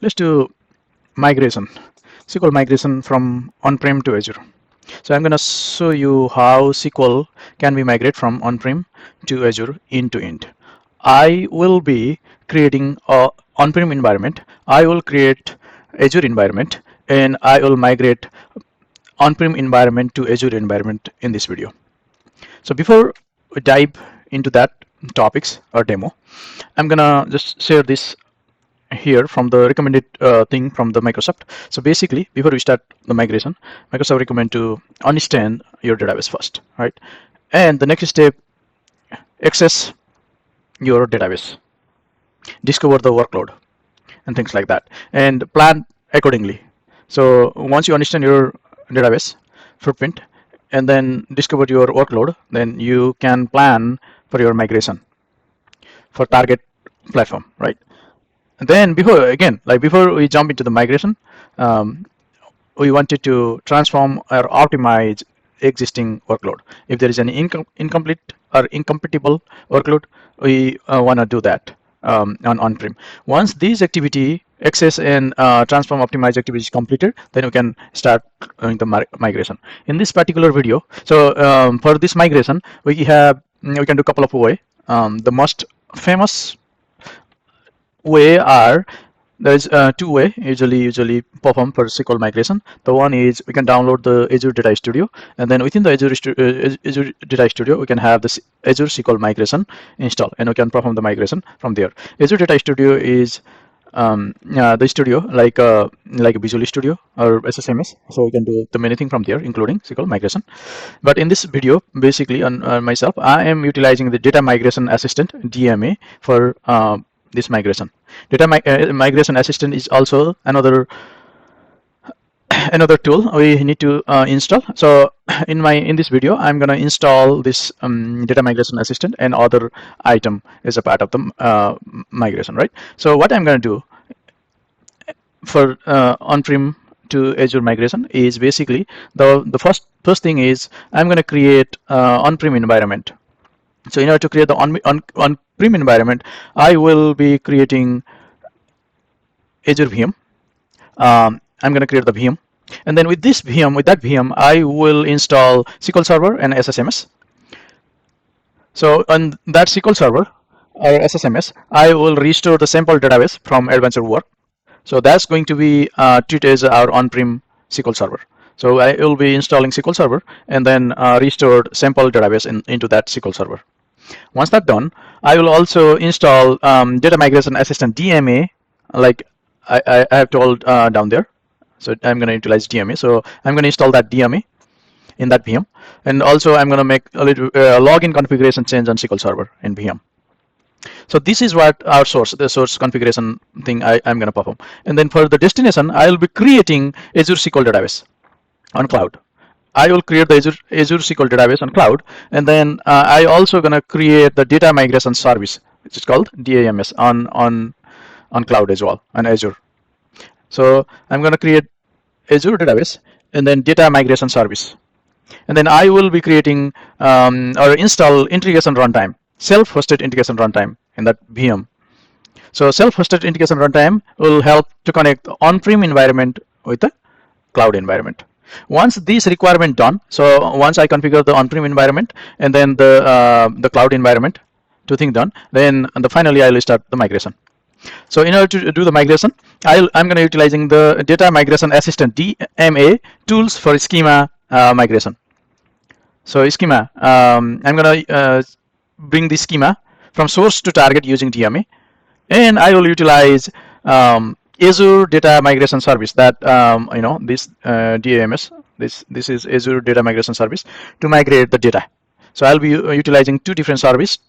let's do migration, SQL migration from on-prem to Azure. So I'm going to show you how SQL can be migrated from on-prem to Azure end to end. I will be creating a on-prem environment. I will create Azure environment, and I will migrate on-prem environment to Azure environment in this video. So before we dive into that topics or demo, I'm gonna just share this here from the recommended thing from the Microsoft. So basically, before we start the migration, Microsoft recommend to understand your database first, right? And the next step, access your database, discover the workload, and things like that, and plan accordingly. So once you understand your database footprint and then discover your workload, then you can plan for your migration for target platform, right? And then before we jump into the migration, we wanted to transform or optimize existing workload. If there is an incomplete or incompatible workload, we want to do that on-prem. Once these activity access and transform optimize activity is completed, then we can start doing the migration. In this particular video, so for this migration, we can do a couple of ways. The most famous way are there's two way usually perform for SQL migration. The one is we can download the Azure Data Studio, and then within the Azure Data Studio we can have this Azure SQL migration install, and we can perform the migration from there. Azure Data Studio is the studio like a Visual Studio or SSMS, so we can do the many things from there, including SQL migration. But in this video, basically on myself, I am utilizing the Data Migration Assistant (DMA) for this migration. Data Migration Assistant is also another tool we need to install. So in this video, I'm gonna install this Data Migration Assistant and other item as a part of the migration, right? So what I'm gonna do for on-prem to Azure migration is basically the first thing is I'm gonna create on-prem environment. So in order to create the on-prem environment, I will be creating Azure VM. I'm going to create the VM, and then with that VM, I will install SQL Server and SSMS. So on that SQL Server or SSMS, I will restore the sample database from Advanced Work. So that's going to be treated as our on-prem SQL Server. So I will be installing SQL Server and then restored sample database into that SQL Server. Once that's done, I will also install Data Migration Assistant (DMA), like I have told down there. So I'm going to utilize DMA. So I'm going to install that DMA in that VM, and also I'm going to make a little login configuration change on SQL Server in VM. So this is what our the source configuration thing I'm going to perform. And then for the destination, I will be creating Azure SQL Database on cloud. I will create the Azure SQL Database on cloud, and then I also gonna create the Data Migration Service, which is called DAMS on cloud as well, on Azure. So I'm gonna create Azure Database and then Data Migration Service, and then I will be creating or install Integration Runtime, self-hosted Integration Runtime in that VM. So self-hosted Integration Runtime will help to connect the on-prem environment with the cloud environment. Once this requirement done, so once I configure the on-prem environment and then the cloud environment, two things done, then finally I will start the migration. So in order to do the migration, I'm going to utilizing the Data Migration Assistant (DMA) tools for schema migration. So schema, I'm going to bring the schema from source to target using DMA, and I will utilize Azure Data Migration Service, that this DAMS, this is Azure Data Migration Service, to migrate the data. So I'll be utilizing two different services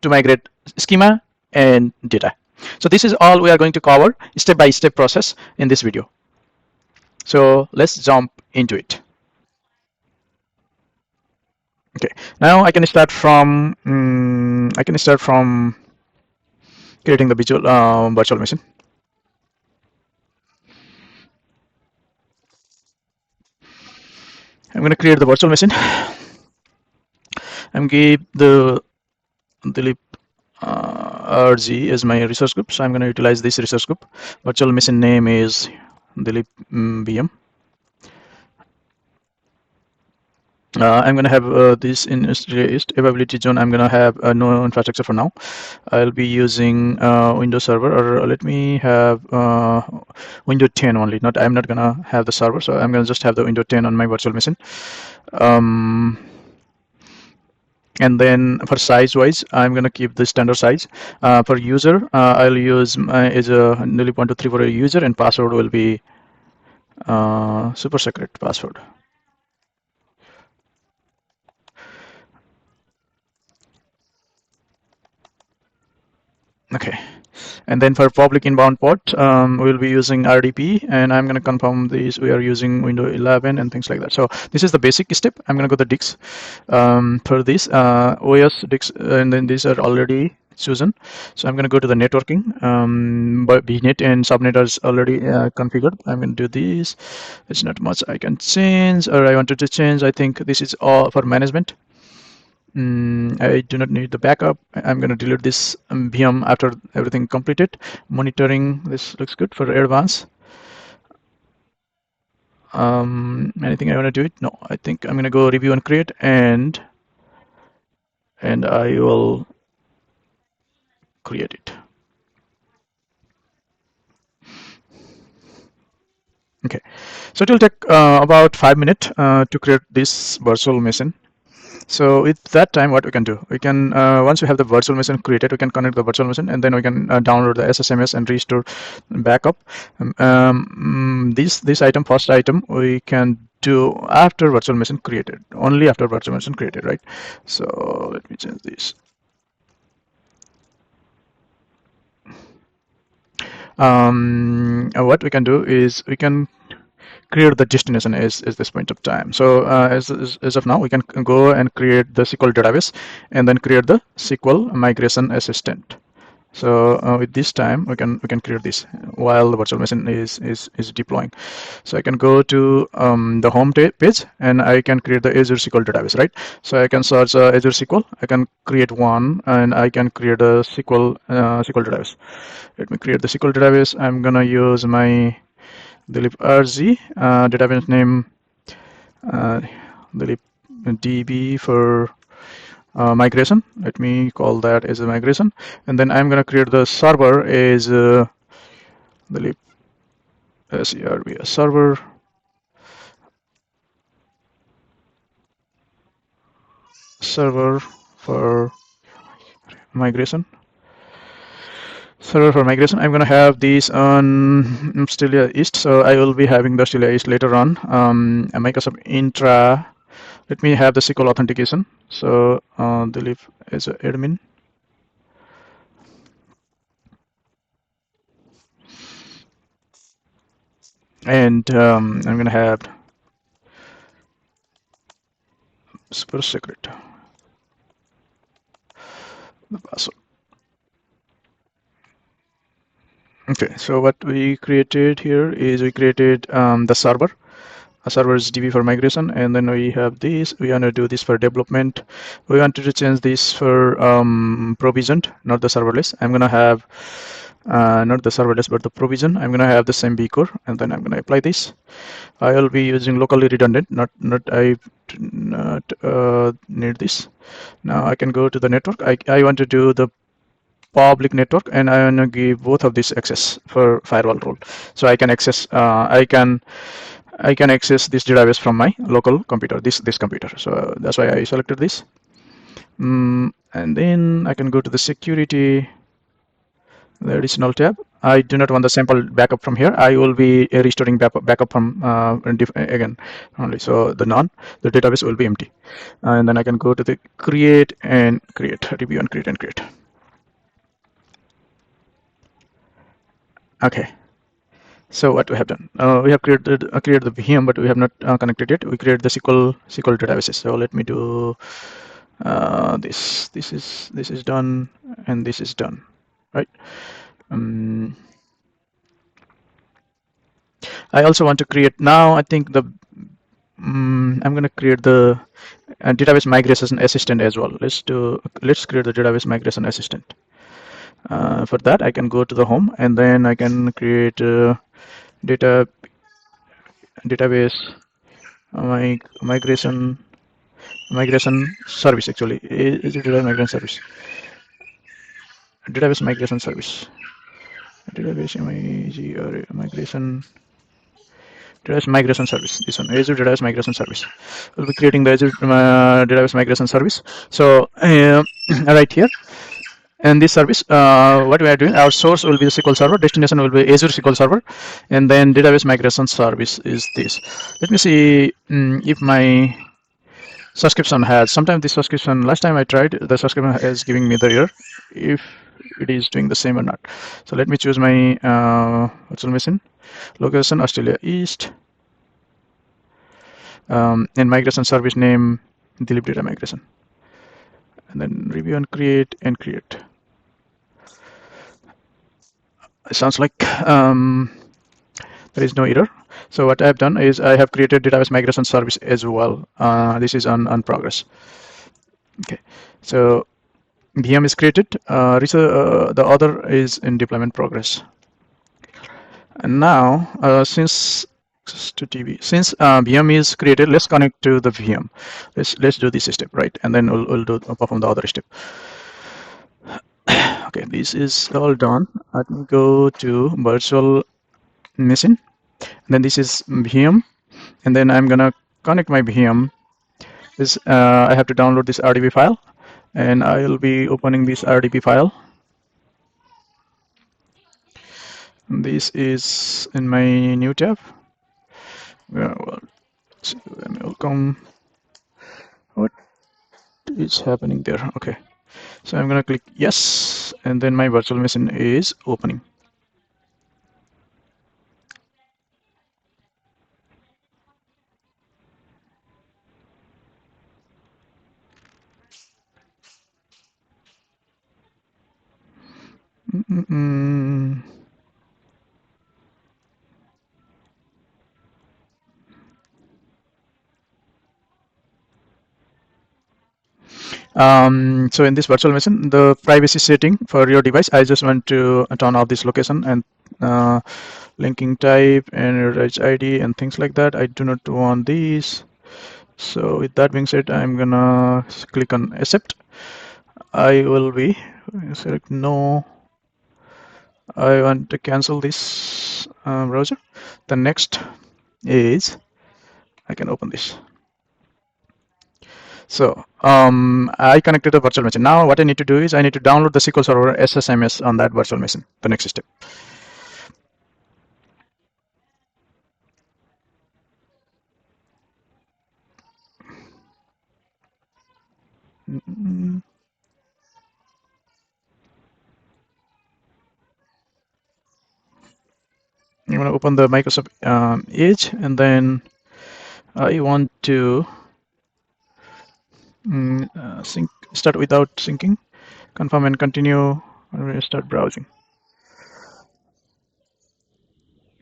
to migrate schema and data. So this is all we are going to cover step-by-step process in this video. So let's jump into it. Okay, now I can start from creating the virtual machine. I'm going to create the virtual machine. I'm give the Dilip RG is my resource group, so I'm going to utilize this resource group. Virtual machine name is Dilip VM. I'm going to have this in availability zone. I'm going to have no infrastructure for now. I'll be using Windows Server, or let me have Windows 10 only. I'm not going to have the server, so I'm going to just have the Windows 10 on my virtual machine. And then for size wise, I'm going to keep the standard size. For user, I'll use is a Dilip1234 for a user, and password will be super secret password. Okay, and then for public inbound port, we'll be using RDP, and I'm going to confirm these. We are using Windows 11 and things like that. So this is the basic step. I'm going to go to the DICs. For this, OS DICs, and then these are already chosen. So I'm going to go to the networking. But VNet and subnet are already configured. I'm going to do this. It's not much I can change, or I wanted to change. I think this is all for management. I do not need the backup. I'm going to delete this VM after everything completed. Monitoring, this looks good for advanced. Anything I want to do it? No, I think I'm going to go review and create, and I will create it. Okay, so it will take about 5 minutes to create this virtual machine. So with that time, what we can do, we can once we have the virtual machine created, we can connect the virtual machine, and then we can download the SSMS and restore backup. This item, first item, we can do after virtual machine created, only after virtual machine created, right? So let me change this. What we can do is we can create the destination is this point of time. So as of now, we can go and create the SQL database, and then create the SQL migration assistant. So with this time, we can create this while the virtual machine is deploying. So I can go to the home page, and I can create the Azure SQL database, right? So I can search Azure SQL. I can create one, and I can create a SQL database. Let me create the SQL database. I'm gonna use my Dilip RZ database name, Dilip DB for migration. Let me call that as a migration, and then I'm gonna create the server as Dilip SERV server. Server for migration. Server for migration. I'm gonna have these on Australia East, so I will be having the Australia East later on. Microsoft Intra. Let me have the SQL authentication. So Dilip as an admin. And I'm gonna have super secret, the password. Okay, so what we created here is we created the server. A server is DB for migration, and then we have this. We want to do this for development. We wanted to change this for provisioned, not the serverless. I'm gonna have not the serverless, but the provision. I'm gonna have the same vcore, and then I'm gonna apply this. I will be using locally redundant. I need this. Now I can go to the network. I want to do the public network, and I want to give both of these access for firewall role, so I can access I can access this database from my local computer, this computer. So that's why I selected this. And then I can go to the security, the additional tab. I do not want the sample backup from here. I will be restoring backup from again only. So the database will be empty. And then I can go to the create and create, review and create and create. Okay. So what we have done, we have created the VM, but we have not connected it. We create the SQL databases. So let me do this. This is done, and this is done, right? I also want to create now. I think the I'm going to create the database migration assistant as well. Let's create the database migration assistant. For that, I can go to the home, and then I can create data database migration service. Actually, is it database migration service? Database migration service. Database migration service. This one, Azure Database Migration Service. We'll be creating the Azure Database Migration Service. So right here, in this service, what we are doing, our source will be the SQL Server, destination will be Azure SQL Server, and then database migration service is this. Let me see if my subscription has. Sometimes this subscription, last time I tried, the subscription is giving me the error if it is doing the same or not. So let me choose my virtual machine, location Australia East, and migration service name Dilip Data Migration, and then review and create and create. It sounds like there is no error. So what I have done is I have created database migration service as well. This is on progress. Okay, so VM is created. The other is in deployment progress. And now, since VM is created, let's connect to the VM. Let's do this step, right? And then we'll perform the other step. Okay, this is all done. Let me go to virtual machine. And then this is VM, and then I'm gonna connect my VM. I have to download this RDB file, and I will be opening this RDB file. This is in my new tab. Welcome. What is happening there? Okay, so I'm gonna click yes, and then my virtual machine is opening. So in this virtual machine, the privacy setting for your device, I just want to turn off this location and linking type and edge ID and things like that. I do not want these. So with that being said, I'm gonna click on accept. I will be select no. I want to cancel this browser. The next is I can open this. So I connected the virtual machine. Now what I need to do is I need to download the SQL Server SSMS on that virtual machine. The next step. I'm going to open the Microsoft Edge, and then I want to start without syncing, confirm and continue, and start browsing.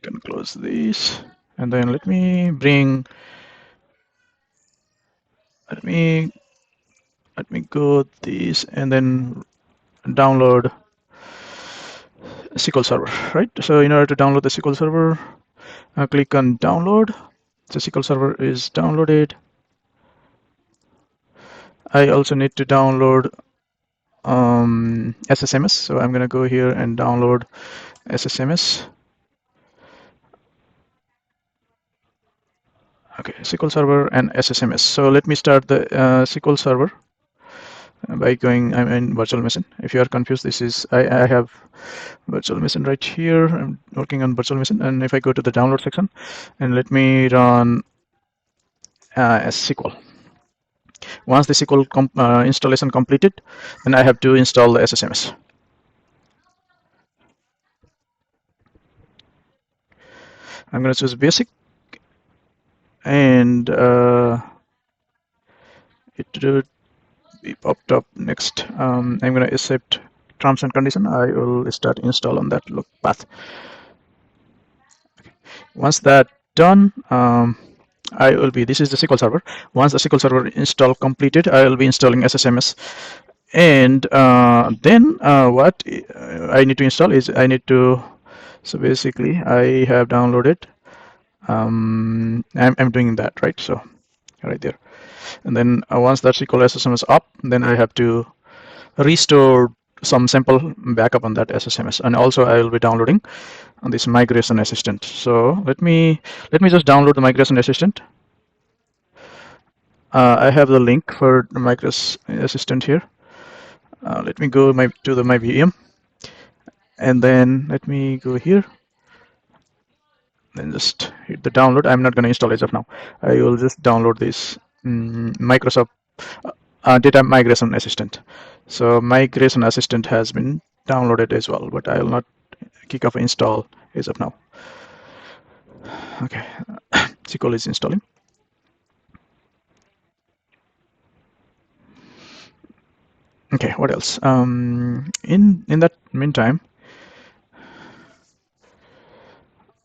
You can close this, and then let me go this and then download SQL Server, right? So in order to download the SQL Server, click on download. The SQL Server is downloaded. I also need to download SSMS. So I'm going to go here and download SSMS. Okay, SQL Server and SSMS. So let me start the SQL Server by going, I'm in virtual machine. If you are confused, this is, I have virtual machine right here. I'm working on virtual machine. And if I go to the download section and let me run SQL. Once the SQL installation completed, then I have to install the SSMS. I'm going to choose basic, and it should be popped up next. I'm going to accept terms and condition. I will start install on that look path. Okay. Once that done, this is the SQL Server. Once the SQL Server install completed, I will be installing SSMS And then what I need to install is so basically I have downloaded. I'm doing that, right? So right there. And then once that SQL SSM is up, then I have to restore some simple backup on that SSMS. And also I will be downloading this migration assistant. So let me just download the migration assistant. I have the link for the migration assistant here. Let me go to my VM, and then let me go here, then just hit the download. I'm not going to install as of now. I will just download this Microsoft Data Migration Assistant. So Migration Assistant has been downloaded as well, but I will not kick off install as of now. Okay, SQL is installing. Okay, what else? In that meantime,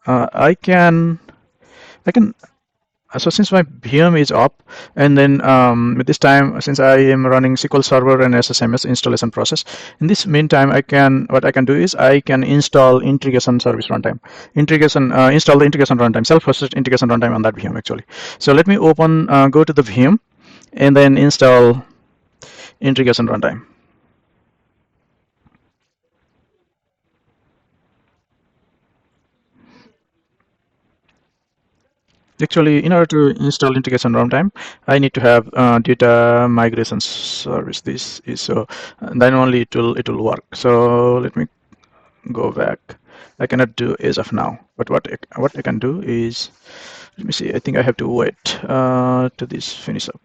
I can so since my VM is up, and then at this time, since I am running SQL Server and SSMS installation process, in this meantime, what I can do is I can install Integration Service Runtime, install the Integration Runtime, self-hosted Integration Runtime on that VM actually. So let me go to the VM, and then install Integration Runtime. Actually, in order to install Integration Runtime, I need to have Data Migration Service. This is so then only it will work. So let me go back. I cannot do as of now, but what I can do is, let me see. I think I have to wait to this finish up.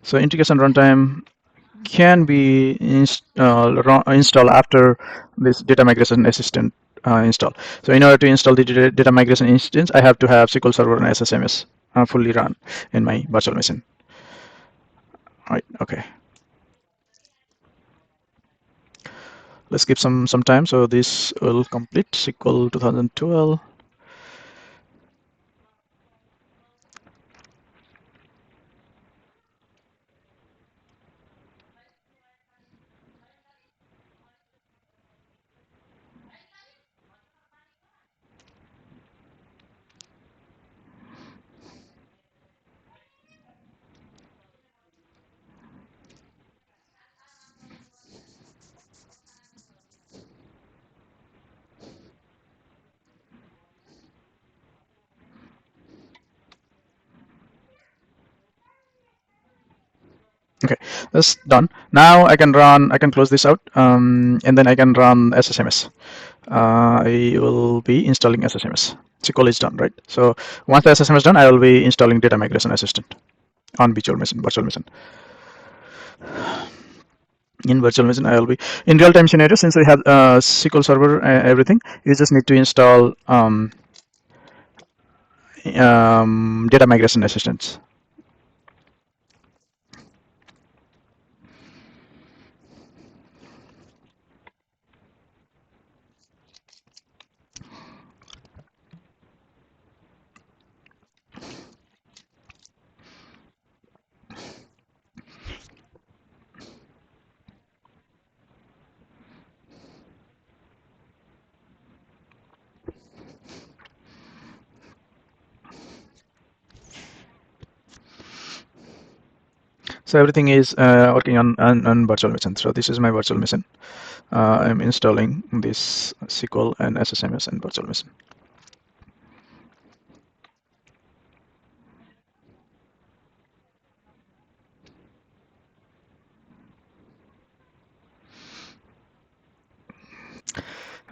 So Integration Runtime can be installed after this Data Migration Assistant install. So in order to install the data migration instance, I have to have SQL Server and SSMS fully run in my virtual machine. All right, okay. Let's give some time. So this will complete SQL 2012. Okay, that's done. Now I can close this out, and then I can run SSMS. I will be installing SSMS. SQL is done, right? So once the SSMS is done, I will be installing Data Migration Assistant on virtual machine. In virtual machine, I will be in real-time scenario. Since we have SQL Server everything, you just need to install Data Migration Assistants. So everything is working on virtual machine. So this is my virtual machine. I'm installing this SQL and SSMS and virtual machine.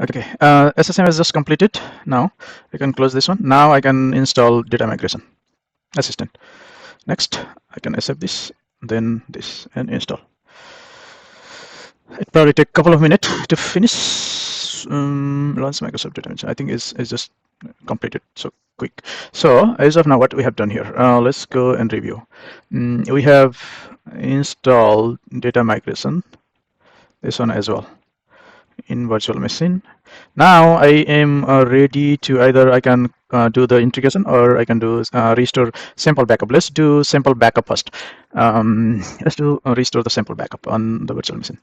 Okay, SSM is just completed. Now I can close this one. Now I can install Data Migration Assistant. Next, I can accept this, then this, and install. It probably take a couple of minutes to finish. Launch Microsoft Data Migration. I think is just completed so quick. So as of now, what we have done here, let's go and review. We have installed Data Migration, this one as well, in virtual machine. Now I am ready to either I can do the integration, or I can do restore sample backup. Let's do sample backup first. Let's do restore the sample backup on the virtual machine.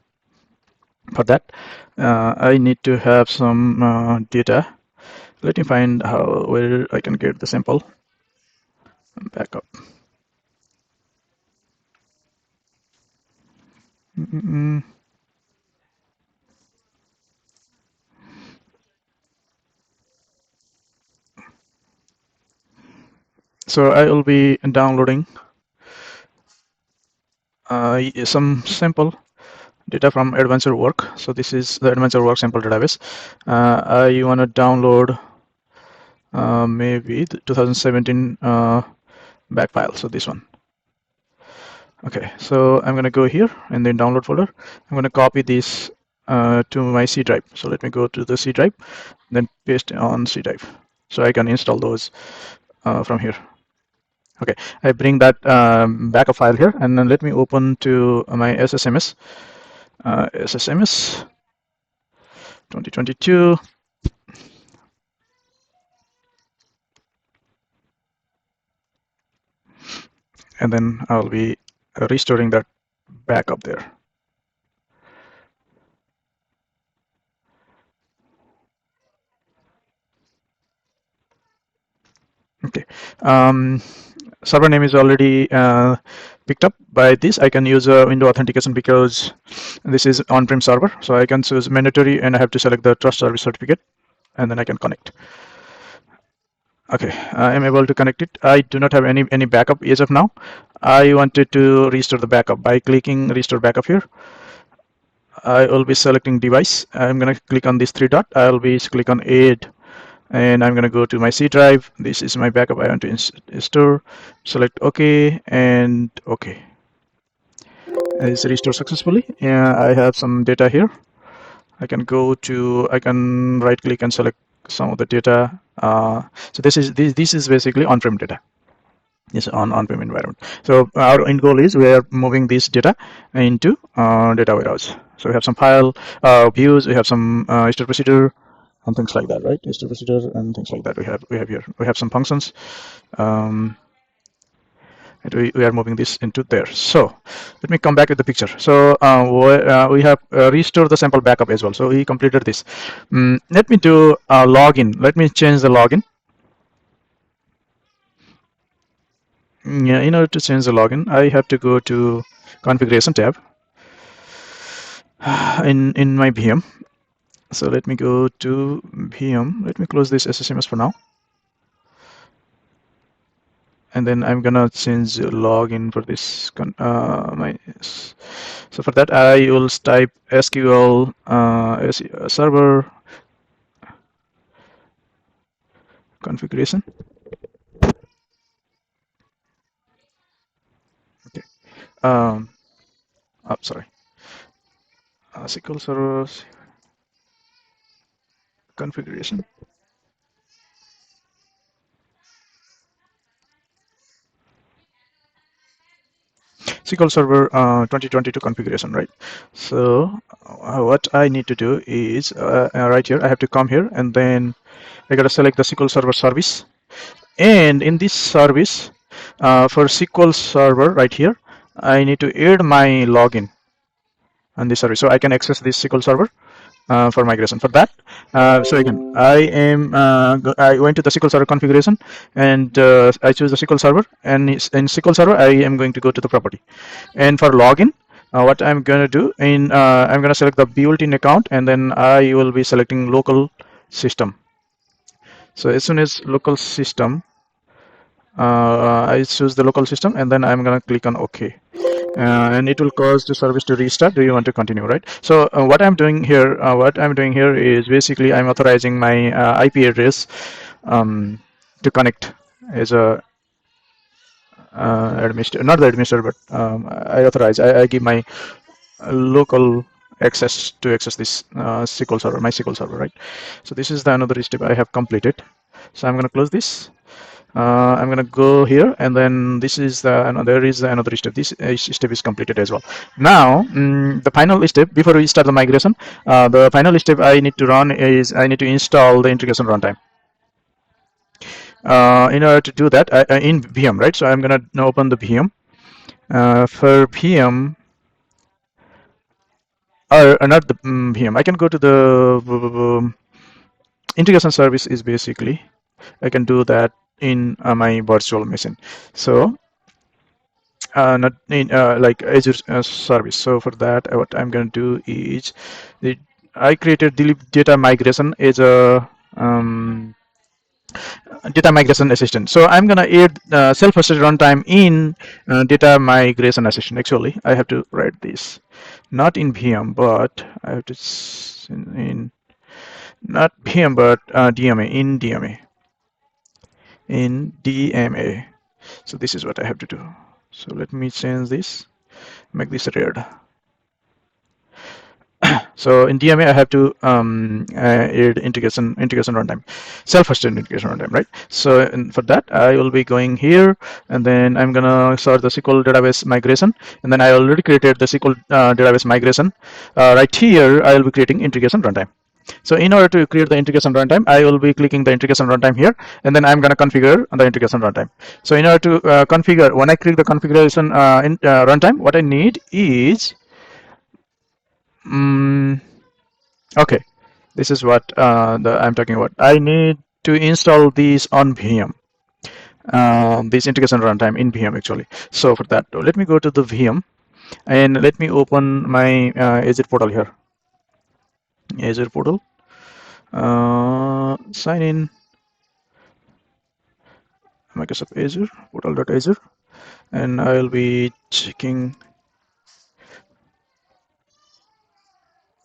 For that, I need to have some data. Let me find where I can get the sample backup. So I will be downloading some sample data from Adventure Work. So this is the Adventure Work sample database. I want to download maybe the 2017 back file. So this one. Okay, so I'm going to go here and then download folder. I'm going to copy this to my C drive. So let me go to the C drive, then paste on C drive. So I can install those from here. Okay, I bring that backup file here, and then let me open to my SSMS. SSMS 2022. And then I'll be restoring that backup there. Okay, server name is already picked up by this. I can use a window authentication because this is on-prem server. So I can choose mandatory, and I have to select the trust service certificate, and then I can connect. Okay, I am able to connect it. I do not have any backup as of now. I wanted to restore the backup by clicking restore backup here. I will be selecting device. I'm going to click on this three dot. I'll be click on add, and I'm going to go to my C drive. This is my backup I want to store. Select OK and OK. It's restored successfully. Yeah, I have some data here. I can right click and select some of the data. So this is basically on-prem data. Yes, on-prem environment. So our end goal is we are moving this data into data warehouse. So we have some file views, we have some stored procedure and things like that, right? Stored procedure and things like that. We have here. We have some functions. We are moving this into there. So let me come back with the picture. So we have restored the sample backup as well. So we completed this. Let me do login. Let me change the login. Yeah, in order to change the login, I have to go to configuration tab in my VM. So let me go to VM. Let me close this SSMS for now. And then I'm gonna change login for this. So for that, I will type SQL Server configuration. Okay. Sorry. SQL Server configuration. SQL Server 2022 configuration, right? So what I need to do is right here, I have to come here, and then I got to select the SQL Server service. And in this service, for SQL Server right here, I need to add my login on this service, so I can access this SQL Server for migration. For that, so again, I went to the SQL Server configuration, and I choose the SQL Server, and in SQL Server I am going to go to the property. And for login, what I'm going to do I'm going to select the built-in account, and then I will be selecting local system. So as soon as local system, I choose the local system, and then I'm going to click on OK. And it will cause the service to restart. Do you want to continue, right? So what I'm doing here is basically I'm authorizing my IP address to connect as a administrator, not the administrator, but I give my local access to access this SQL Server, my SQL Server, right? So this is the another step I have completed. So I'm going to close this. I'm going to go here, and then this is there is another step. This step is completed as well. Now the final step before we start the migration, the final step I need to run is I need to install the Integration Runtime. In order to do that, in VM, right? So I'm gonna now open the VM. For VM, or not the VM, I can go to the integration service. Is basically I can do that in my virtual machine. So not in like Azure service. So for that, what I'm going to do is the I created the data migration as a data migration assistant. So I'm gonna add self-hosted runtime in data migration assistant. Actually, I have to write this not in VM, but I have to in not VM, but DMA in DMA. So this is what I have to do. So let me change this, make this red. So in DMA, I have to add integration runtime, self-hosted integration runtime, right? So for that, I will be going here, and then I'm gonna start the SQL database migration, and then I already created the SQL database migration. Right here, I will be creating integration runtime. So in order to create the integration runtime, I will be clicking the integration runtime here, and then I'm going to configure the integration runtime. So in order to configure, when I click the configuration runtime, what I need is um, okay, this is what I'm talking about. I need to install these on VM, this integration runtime in VM actually. So for that, let me go to the VM and let me open my Azure portal here. Azure portal, sign in Microsoft Azure, portal.azure, and I'll be checking.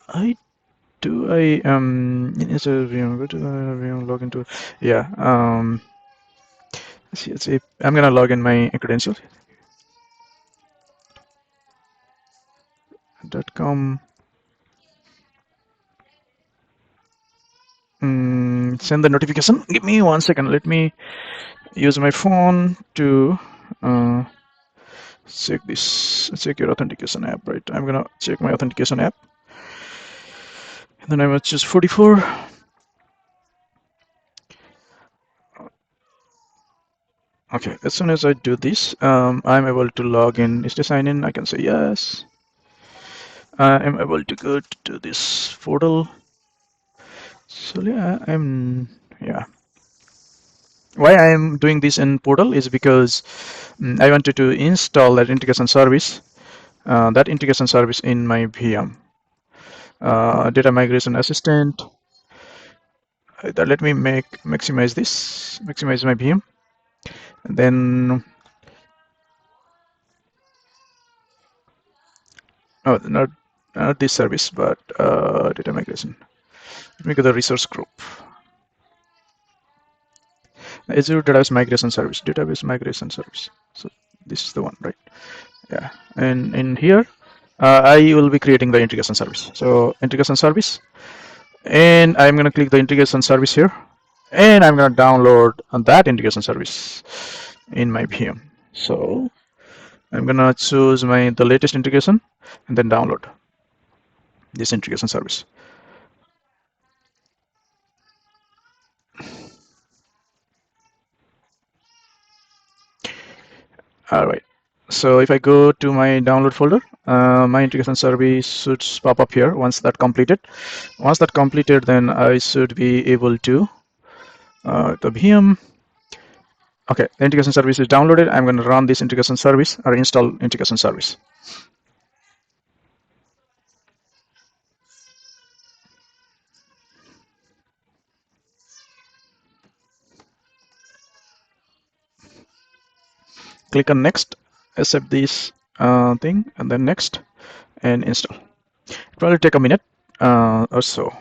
I do I in Azure VM, go to VM, log into, yeah, let's see, I'm gonna log in my credentials. .com. Send the notification. Give me 1 second. Let me use my phone to uh, check your authentication app, right? I'm gonna check my authentication app, and then I'm gonna choose 44. Okay, as soon as I do this, I'm able to log in. Is to sign in? I can say yes. I'm able to go to this portal. So yeah, yeah. Why I'm doing this in portal is because I wanted to install that integration service, in my VM. Data migration assistant. Let me maximize my VM, and then oh, not this service, but data migration. Let me go to the resource group. Azure Database Migration Service, Database Migration Service. So this is the one, right? Yeah, and in here, I will be creating the integration service. So integration service, and I'm gonna click the integration service here, and I'm gonna download that integration service in my VM. So I'm gonna choose the latest integration and then download this integration service. All right. So if I go to my download folder, my integration service should pop up here once that completed. Once that completed, then I should be able to the VM. Okay, the integration service is downloaded. I'm going to run this integration service or install integration service. Click on next, accept this thing, and then next, and install. It probably take a minute or so.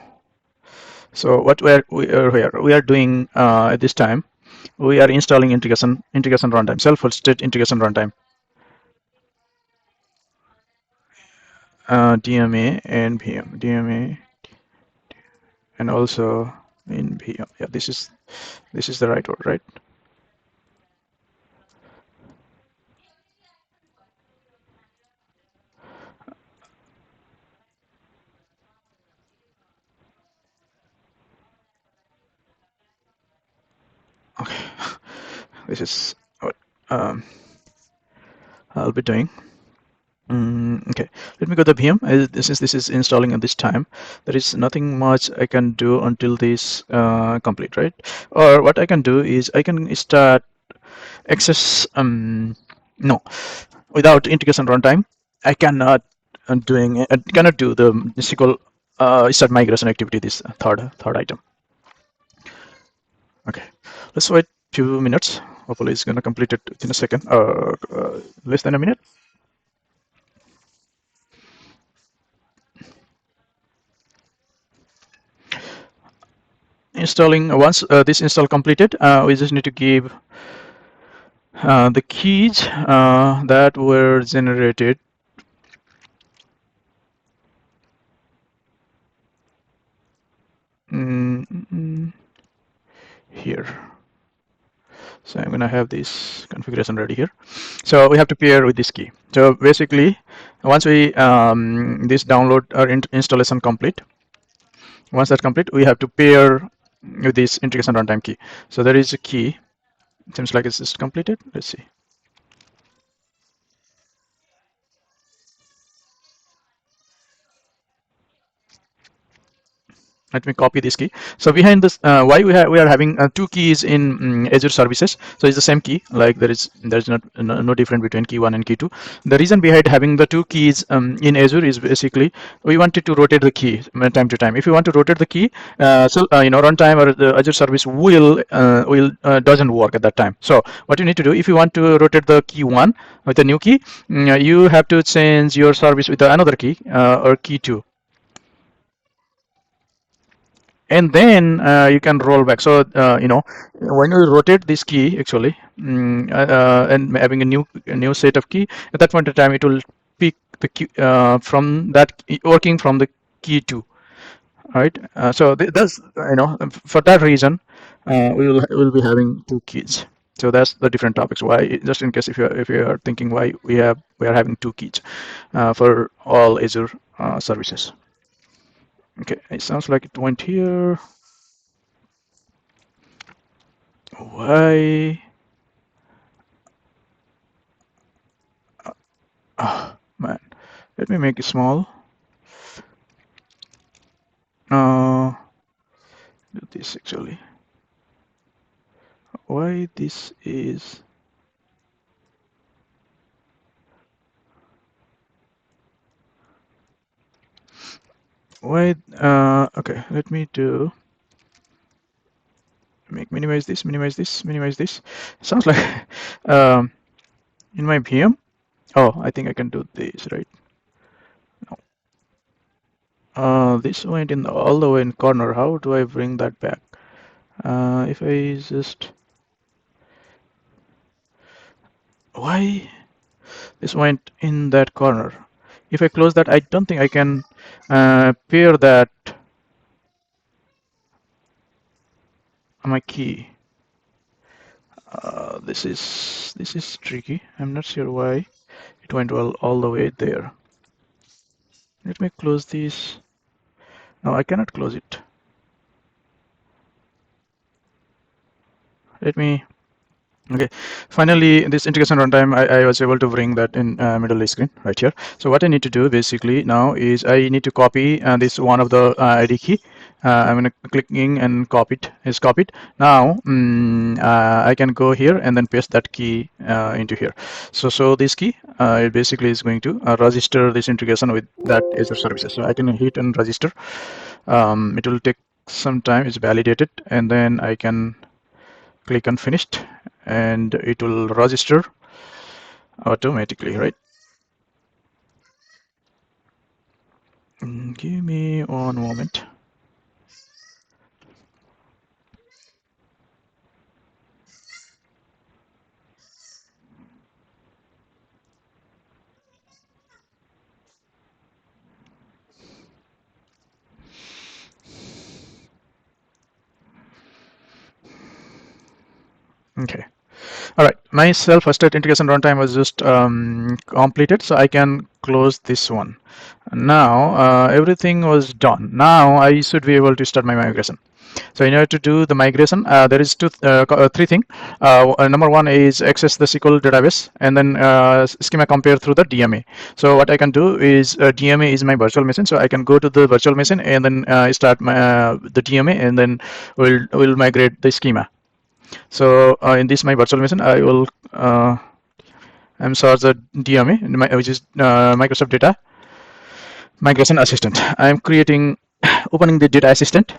So what we are doing at this time, we are installing integration runtime, self-hosted integration runtime, DMA and VM, DMA, and also in VM. Yeah, this is the right word, right? Okay. this is what I'll be doing. Okay, let me go to the VM. Since this is installing at this time, there is nothing much I can do until this complete, right? Or what I can do is I can start access. No, without integration runtime, I cannot I cannot do the SQL start migration activity. This third item. Okay, let's wait 2 minutes. Hopefully, it's gonna complete it within a second, or less than a minute. Installing once this install completed, we just need to give the keys that were generated here. So I'm gonna have this configuration ready here. So we have to pair with this key. So basically, once we this download or installation complete, once that's complete, we have to pair with this integration runtime key. So there is a key. It seems like it's just completed. Let's see. Let me copy this key. So behind this, why we are having two keys in Azure services. So it's the same key. Like there's not no difference between key 1 and key 2. The reason behind having the two keys in Azure is basically we wanted to rotate the key time to time. If you want to rotate the key, runtime or the Azure service will doesn't work at that time. So what you need to do, if you want to rotate the key 1 with a new key, you have to change your service with another key or key 2. And then you can roll back. So when you rotate this key actually, and having a new set of key, at that point in time it will pick the key from that working from the key 2, right? So that's for that reason we'll be having two keys. So that's the different topics. Why, just in case if you are thinking why we are having two keys for all Azure services. Okay, it sounds like it went here. Why? Oh, man. Let me make it small. Do this actually. Why this is... Why? Okay, let me do... minimize this, minimize this, minimize this. Sounds like in my VM. Oh, I think I can do this, right? No. This went in all the way in corner. How do I bring that back? If I just... Why this went in that corner? If I close that, I don't think I can pair that on my key. This is tricky. I'm not sure why it went all the way there. Let me close this. No, I cannot close it. Let me... Okay, finally this integration runtime, I was able to bring that in middle of the screen right here. So what I need to do basically now is I need to copy this one of the ID key. I'm going to clicking and copy it. Is copied. Now I can go here and then paste that key into here. So this key it basically is going to register this integration with that Azure services. So I can hit and register. It will take some time. It's validated, and then I can click on finished, and it will register automatically, right? Give me one moment. Okay. All right, my self-hosted integration runtime was just completed, so I can close this one. Now everything was done. Now I should be able to start my migration. So in order to do the migration, there is three things. Number one is access the SQL database, and then schema compare through the DMA. So what I can do is DMA is my virtual machine, so I can go to the virtual machine and then start the DMA, and then we'll migrate the schema. So in this my virtual machine, I will I'm search the DMA, which is Microsoft Data Migration Assistant. I'm creating opening the data assistant.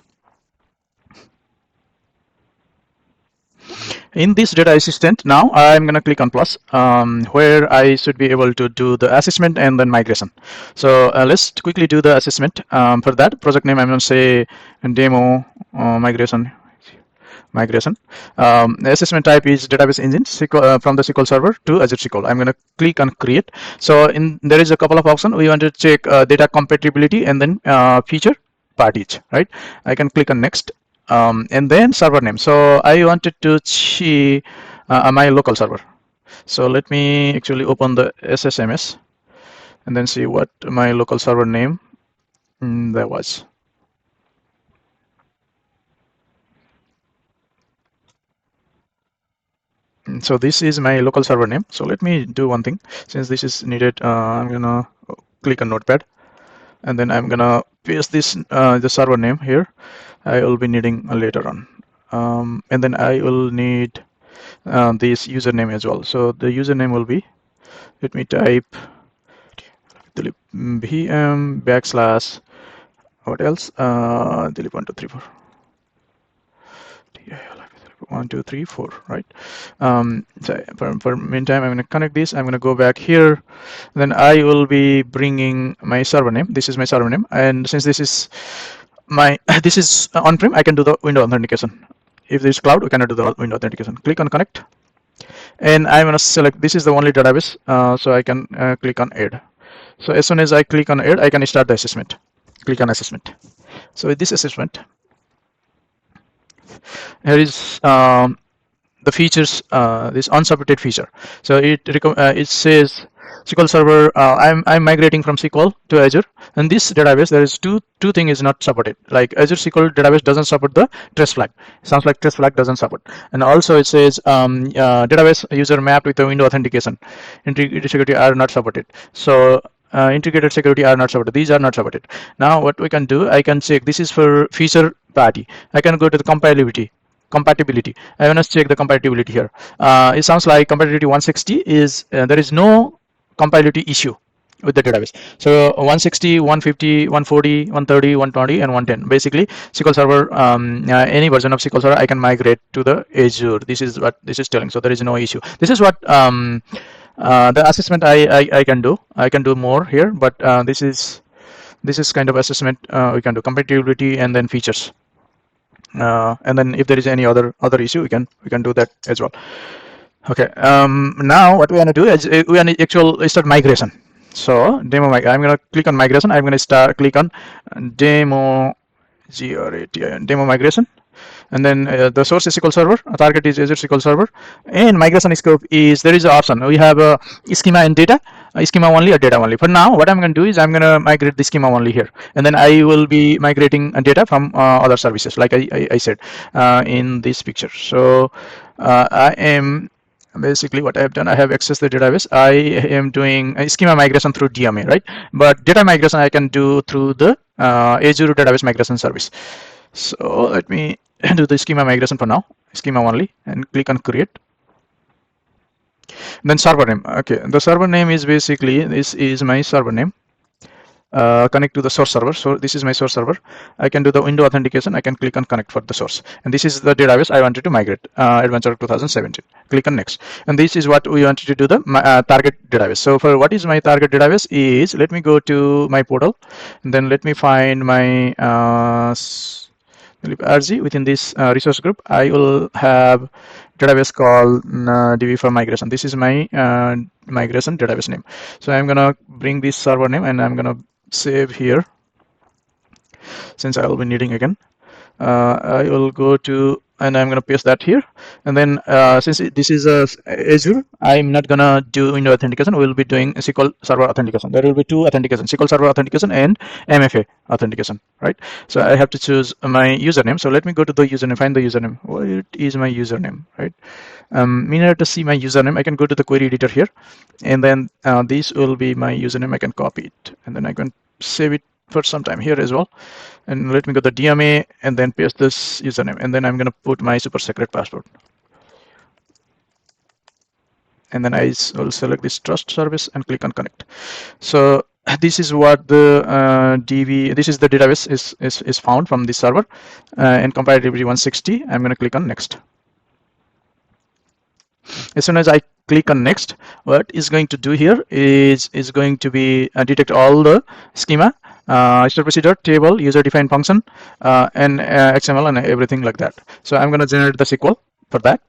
In this data assistant, now I'm going to click on plus, where I should be able to do the assessment and then migration. So let's quickly do the assessment. For that project name, I'm going to say demo migration. The assessment type is database engine from the SQL Server to Azure SQL. I'm going to click on create. So there is a couple of options. We want to check data compatibility and then feature parties, right? I can click on next. And then server name. So I wanted to see my local server. So let me actually open the SSMS and then see what my local server name there was. So this is my local server name. So let me do one thing. Since this is needed, I'm gonna click on Notepad, and then I'm gonna paste this the server name here. I will be needing later on, and then I will need this username as well. So the username will be, let me type vm / what else, delete 1234 1 2 3 4, right? So for meantime, I'm going to connect this. I'm going to go back here. Then I will be bringing my server name. This is my server name, and since this is my this is on-prem, I can do the window authentication. If this is cloud, we cannot do the window authentication. Click on connect, and I'm going to select this is the only database, so I can click on add. So as soon as I click on add, I can start the assessment. Click on assessment. So with this assessment, here is the features, this unsupported feature. So it says SQL Server. I'm migrating from SQL to Azure, and this database there is two things is not supported. Like Azure SQL database doesn't support the trace flag. Sounds like trace flag doesn't support. And also it says database user mapped with the window authentication. Integrated security are not supported. So integrated security are not supported. These are not supported. Now what we can do, I can check this is for feature party. I can go to the compatibility. I want to check the compatibility here. It sounds like compatibility 160 is there is no compatibility issue with the database. So 160, 150, 140, 130, 120, and 110. Basically, SQL Server, any version of SQL Server, I can migrate to the Azure. This is what this is telling. So there is no issue. This is what the assessment I can do. I can do more here, but this is kind of assessment we can do, compatibility and then features. And then if there is any other issue, we can do that as well. Okay. Now what we want to do is we want to start migration. So demo. I'm going to click on migration. I'm going to click on demo demo migration. And then the source is SQL Server, target is Azure SQL Server, and migration scope is there is an option. We have a schema and data, schema only or data only. For now, what I'm going to do is I'm going to migrate the schema only here, and then I will be migrating data from other services, like I said in this picture. So I am basically what I have done. I have accessed the database. I am doing a schema migration through DMA, right? But data migration I can do through the Azure Database Migration Service. So let me do the schema migration for now, schema only, and click on create. And then server name. Okay, the server name is basically, this is my server name. Connect to the source server. So this is my source server. I can do the window authentication. I can click on connect for the source, and this is the database I wanted to migrate, Adventure 2017. Click on next, and this is what we wanted to do, the target database. So for what is my target database is, let me go to my portal, and then let me find my RG. Within this resource group, I will have database called DB for migration. This is my migration database name. So I'm gonna bring this server name and I'm gonna save here, since I will be needing again. I will go to and I'm going to paste that here. And then since this is Azure, I'm not going to do window authentication. We'll be doing SQL Server authentication. There will be two authentication: SQL Server authentication and MFA authentication, right? So I have to choose my username. So let me go to the username, find the username. What is my username, right? In order to see my username, I can go to the query editor here, and then this will be my username. I can copy it, and then I can save it for some time here as well. And let me go to the DMA and then paste this username, and then I'm going to put my super secret password. And then I will select this trust service and click on connect. So this is what the this is the database is found from this server, and compatibility 160. I'm going to click on next. As soon as I click on next, what is going to do here is going to be detect all the schema, store procedure, table, user defined function, and XML and everything like that. So I'm going to generate the SQL for that.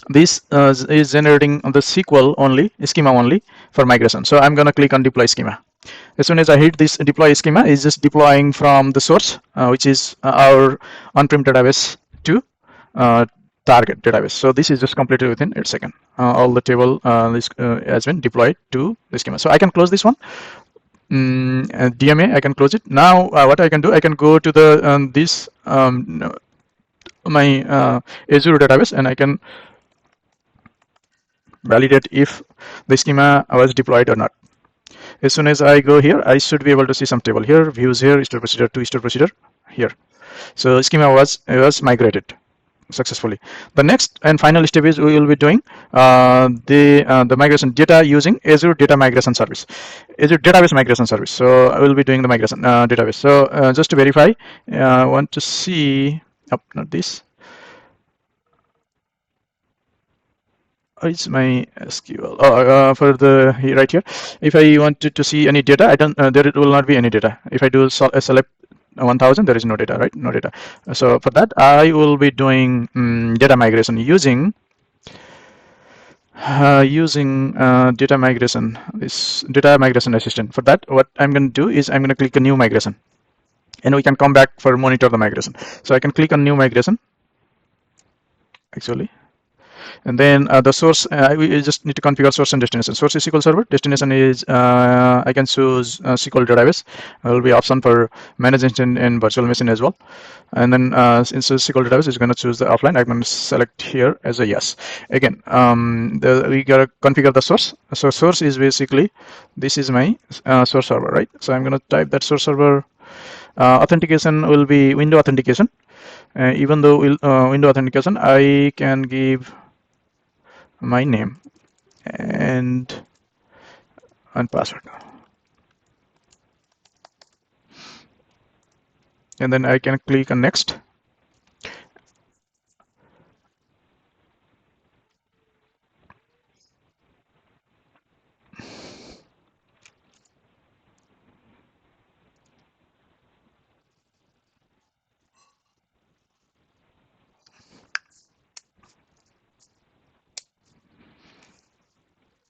This is generating the SQL only, schema only for migration. So I'm going to click on deploy schema. As soon as I hit this deploy schema, it's just deploying from the source, which is our on-prem database to target database. So this is just completed within a second. All the table has been deployed to the schema. So I can close this one. DMA, I can close it. Now what I can do, I can go to the my Azure database, and I can validate if the schema was deployed or not. As soon as I go here, I should be able to see some table here, views here, store procedure to store procedure here. So schema was migrated successfully. The next and final step is we will be doing the migration data using Azure Data Migration Service, Azure Database Migration Service. So I will be doing the migration database. So just to verify, I want to see, not this. It's my SQL. For the right here, if I wanted to see any data, I don't. There will not be any data. If I do select 1000, there is no data, right? No data. So for that, I will be doing data migration using data migration. This data migration assistant. For that, what I'm going to do is I'm going to click a new migration, and we can come back for monitor the migration. So I can click on new migration. Actually. And then the source, we just need to configure source and destination. Source is SQL Server. Destination is I can choose SQL Database. There will be option for manage instance and virtual machine as well. And then since SQL Database is going to choose the offline, I'm going to select here as a yes. Again, we gotta configure the source. So source is basically, this is my source server, right? So I'm going to type that source server. Authentication will be window authentication. Even though window authentication, I can give my name and password, and then I can click on next.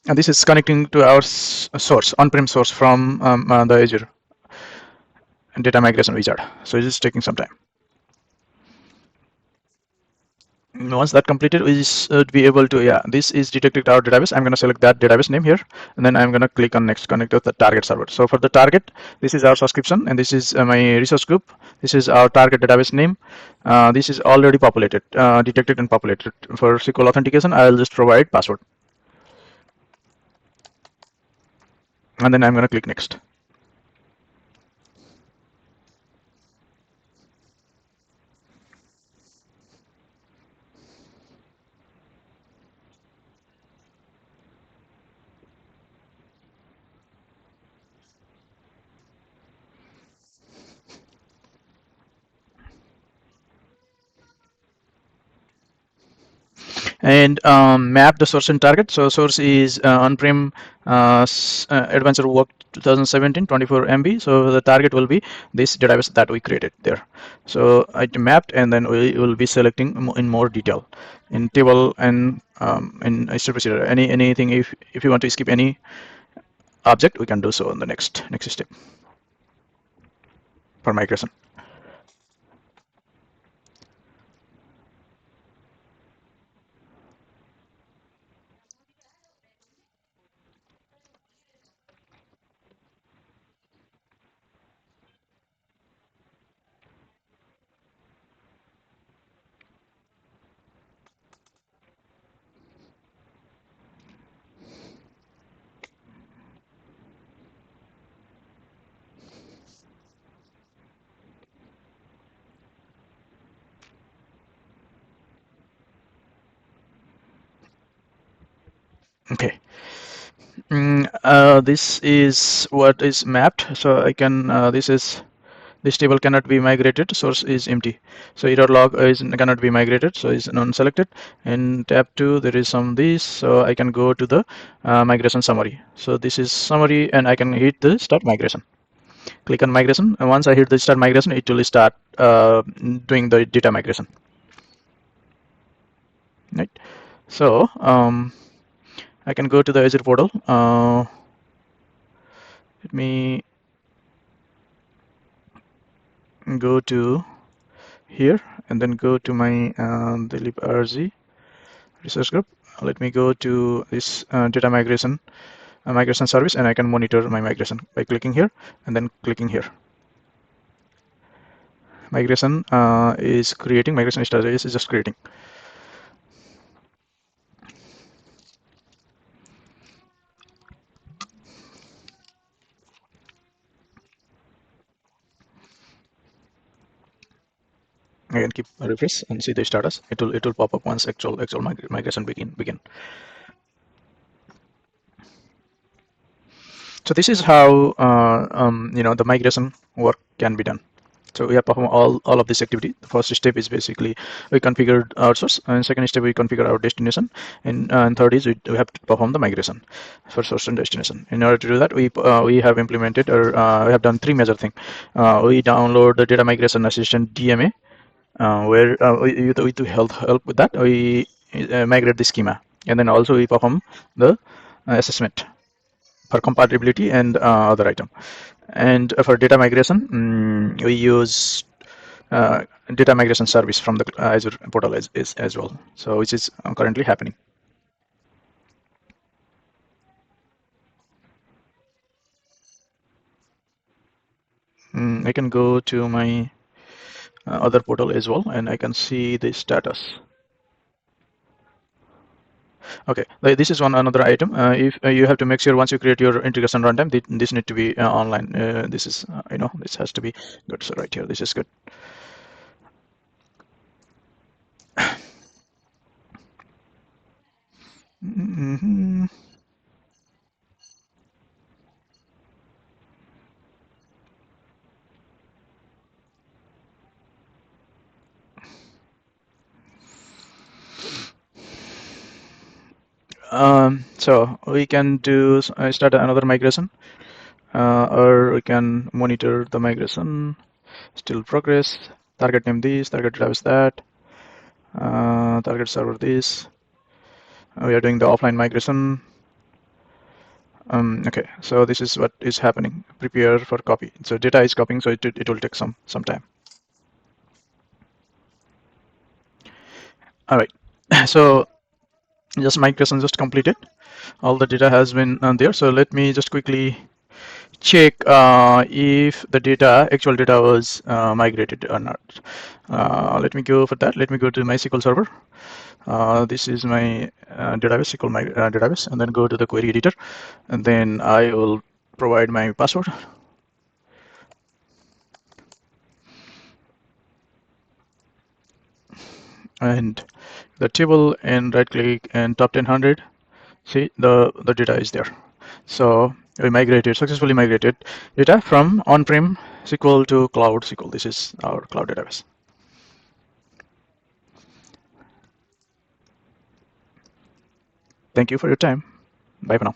And this is connecting to our source, on-prem source from the Azure data migration wizard. So it's taking some time. Once that completed, we should be able to, yeah, this is detected our database. I'm going to select that database name here, and then I'm going to click on next, connect to the target server. So for the target, this is our subscription, and this is my resource group. This is our target database name. This is already populated, detected and populated. For SQL authentication, I'll just provide password. And then I'm going to click next. And map the source and target. So source is on-prem Adventure Work 2017 24 MB. So the target will be this database that we created there. So I mapped, and then we will be selecting in more detail in table and in step procedure. Anything, if you want to skip any object, we can do so in the next step for migration. Okay. This is what is mapped. So I can this table cannot be migrated. Source is empty. So error log is cannot be migrated. So is non-selected. In tab 2 there is some this. So I can go to the migration summary. So this is summary, and I can hit the start migration. Click on migration, and once I hit the start migration, it will start doing the data migration. Right. So I can go to the Azure portal. Let me go to here and then go to my the librg research group. Let me go to this data migration service, and I can monitor my migration by clicking here and then clicking here. Migration is creating. Migration strategy is just creating. I can keep a refresh and see the status. It will pop up once actual migration begin. So this is how the migration work can be done. So we have performed all of this activity. The first step is basically we configured our source, and second step we configure our destination, and third is we have to perform the migration for source and destination. In order to do that, we have implemented, or we have done three major things. We download the data migration assistant DMA, where we to help with that. We migrate the schema, and then also we perform the assessment for compatibility and other item. And for data migration, we use data migration service from the Azure portal as well. So which is currently happening. I can go to my other portal as well, and I can see the status. Okay, this is one another item. If you have to make sure once you create your integration runtime, this need to be online. This is this has to be good. So right here, this is good. Mhm. So we can do start another migration, or we can monitor the migration, still progress, target name this, target database that, target server this. We are doing the offline migration. Okay, so this is what is happening. Prepare for copy. So data is copying, so it will take some time. All right, so just migration just completed. All the data has been there. So let me just quickly check if the actual data was migrated or not. Let me go for that. Let me go to my SQL Server. This is my database, SQL database, and then go to the query editor, and then I will provide my password. And the table, and right click and top 1000. See, the data is there. So we successfully migrated data from on-prem SQL to cloud SQL. This is our cloud database. Thank you for your time. Bye for now.